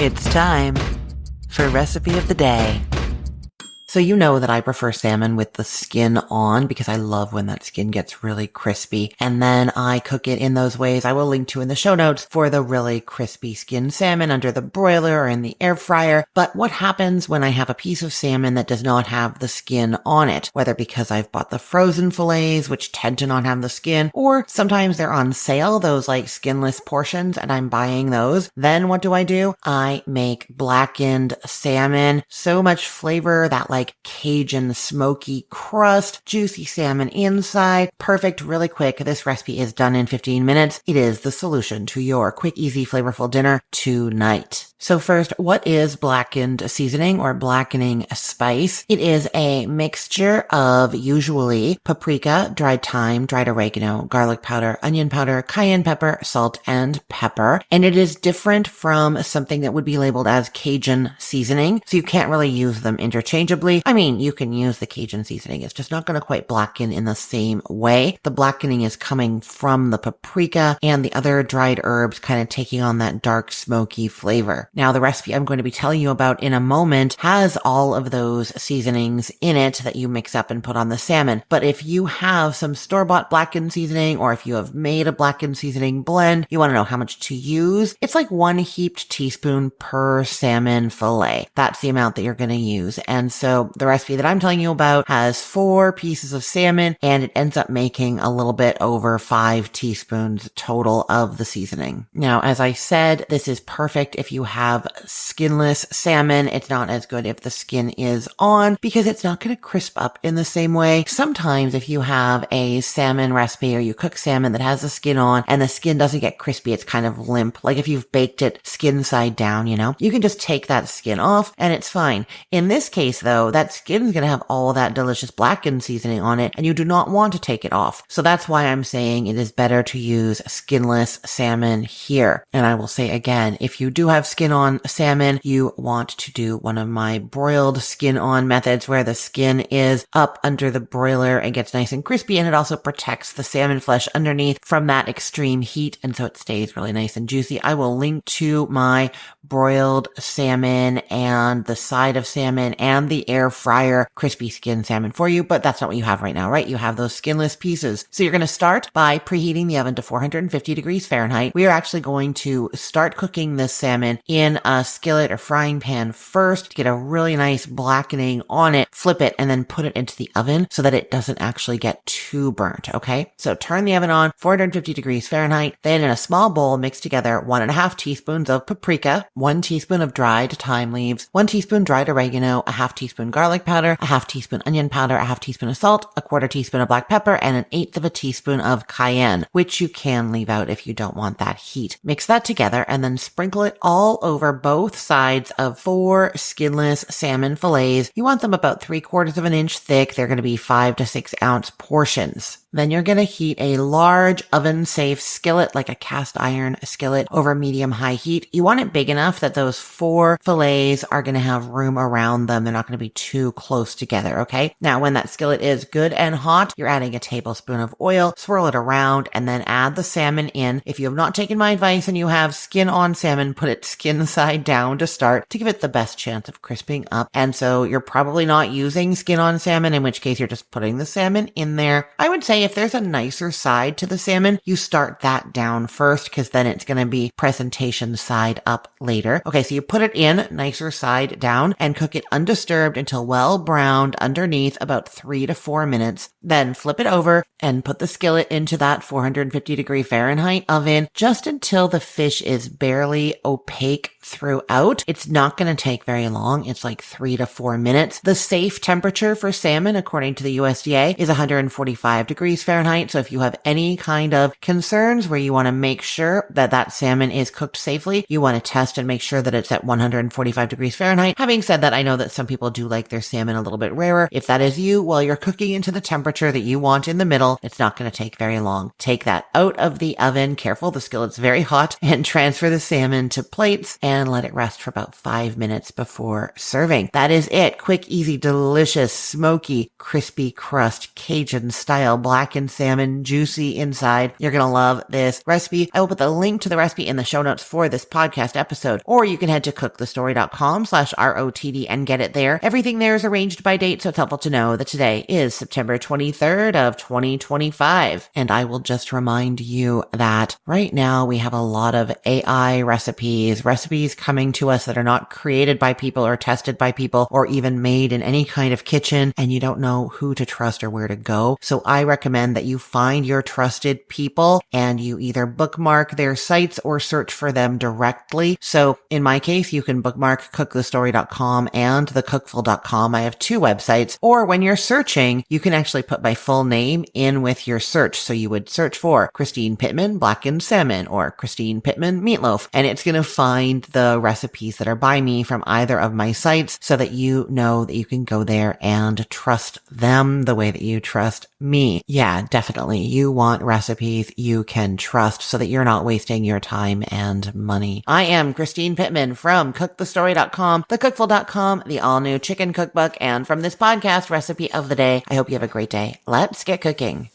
It's time for Recipe of the Day. So you know that I prefer salmon with the skin on because I love when that skin gets really crispy. And then I cook it in those ways I will link to in the show notes for the really crispy skinned salmon under the broiler or in the air fryer. But what happens when I have a piece of salmon that does not have the skin on it? Whether because I've bought the frozen fillets, which tend to not have the skin, or sometimes they're on sale, those like skinless portions, and I'm buying those. Then what do? I make blackened salmon. So much flavor, that like Cajun smoky crust, juicy salmon inside. Perfect, really quick. This recipe is done in 15 minutes. It is the solution to your quick, easy, flavorful dinner tonight. So first, what is blackened seasoning or blackening spice? It is a mixture of usually paprika, dried thyme, dried oregano, garlic powder, onion powder, cayenne pepper, salt, and pepper. And it is different from something that would be labeled as Cajun seasoning. So you can't really use them interchangeably. I mean, you can use the Cajun seasoning. It's just not going to quite blacken in the same way. The blackening is coming from the paprika and the other dried herbs kind of taking on that dark, smoky flavor. Now, the recipe I'm going to be telling you about in a moment has all of those seasonings in it that you mix up and put on the salmon. But if you have some store-bought blackened seasoning, or if you have made a blackened seasoning blend, you want to know how much to use. It's like 1 heaped teaspoon per salmon fillet. That's the amount that you're going to use. And so the recipe that I'm telling you about has 4 pieces of salmon, and it ends up making a little bit over 5 teaspoons total of the seasoning. Now, as I said, this is perfect if you have skinless salmon. It's not as good if the skin is on because it's not going to crisp up in the same way. Sometimes if you have a salmon recipe or you cook salmon that has the skin on and the skin doesn't get crispy, it's kind of limp. Like if you've baked it skin side down, you can just take that skin off and it's fine. In this case though, that skin is going to have all that delicious blackened seasoning on it and you do not want to take it off. So that's why I'm saying it is better to use skinless salmon here. And I will say again, if you do have skin on salmon, you want to do one of my broiled skin on methods where the skin is up under the broiler and gets nice and crispy, and it also protects the salmon flesh underneath from that extreme heat, and so it stays really nice and juicy. I will link to my broiled salmon and the side of salmon and the air fryer crispy skin salmon for you, but that's not what you have right now, right? You have those skinless pieces. So you're going to start by preheating the oven to 450 degrees Fahrenheit. We are actually going to start cooking this salmon in a skillet or frying pan first to get a really nice blackening on it, flip it, and then put it into the oven so that it doesn't actually get too burnt, okay? So turn the oven on, 450 degrees Fahrenheit. Then in a small bowl, mix together 1.5 teaspoons of paprika, 1 teaspoon of dried thyme leaves, 1 teaspoon dried oregano, a 1/2 teaspoon garlic powder, a 1/2 teaspoon onion powder, a 1/2 teaspoon of salt, a 1/4 teaspoon of black pepper, and 1/8 of a teaspoon of cayenne, which you can leave out if you don't want that heat. Mix that together and then sprinkle it all over both sides of 4 skinless salmon fillets. You want them about 3/4 of an inch thick. They're going to be 5 to 6 ounce portions. Then you're going to heat a large oven-safe skillet, like a cast iron skillet, over medium-high heat. You want it big enough that those 4 fillets are going to have room around them. They're not going to be too close together, okay? Now, when that skillet is good and hot, you're adding a tablespoon of oil, swirl it around, and then add the salmon in. If you have not taken my advice and you have skin-on salmon, put it skin side down to start to give it the best chance of crisping up. And so you're probably not using skin-on salmon, in which case you're just putting the salmon in there. I would say if there's a nicer side to the salmon, you start that down first because then it's going to be presentation side up later. Okay, so you put it in nicer side down and cook it undisturbed until well browned underneath about 3 to 4 minutes. Then flip it over and put the skillet into that 450 degree Fahrenheit oven just until the fish is barely opaque throughout. It's not going to take very long. It's like 3 to 4 minutes. The safe temperature for salmon, according to the USDA, is 145 degrees Fahrenheit. So if you have any kind of concerns where you want to make sure that that salmon is cooked safely, you want to test and make sure that it's at 145 degrees Fahrenheit. Having said that, I know that some people do like their salmon a little bit rarer. If that is you, while you're cooking into the temperature that you want in the middle, it's not going to take very long. Take that out of the oven. Careful, the skillet's very hot, and transfer the salmon to plates seconds and let it rest for about 5 minutes before serving. That is it. Quick, easy, delicious, smoky, crispy crust, Cajun style blackened salmon, juicy inside. You're going to love this recipe. I will put the link to the recipe in the show notes for this podcast episode, or you can head to cookthestory.com/ROTD and get it there. Everything there is arranged by date, so it's helpful to know that today is September 23rd of 2025. And I will just remind you that right now we have a lot of AI recipes coming to us that are not created by people or tested by people or even made in any kind of kitchen, and you don't know who to trust or where to go. So I recommend that you find your trusted people and you either bookmark their sites or search for them directly. So in my case, you can bookmark cookthestory.com and thecookful.com. I have two websites. Or when you're searching, you can actually put my full name in with your search. So you would search for Christine Pittman Blackened Salmon or Christine Pittman Meatloaf, and it's going to find the recipes that are by me from either of my sites so that you know that you can go there and trust them the way that you trust me. Yeah, definitely. You want recipes you can trust so that you're not wasting your time and money. I am Christine Pittman from cookthestory.com, thecookful.com, the all-new chicken cookbook, and from this podcast, Recipe of the Day. I hope you have a great day. Let's get cooking.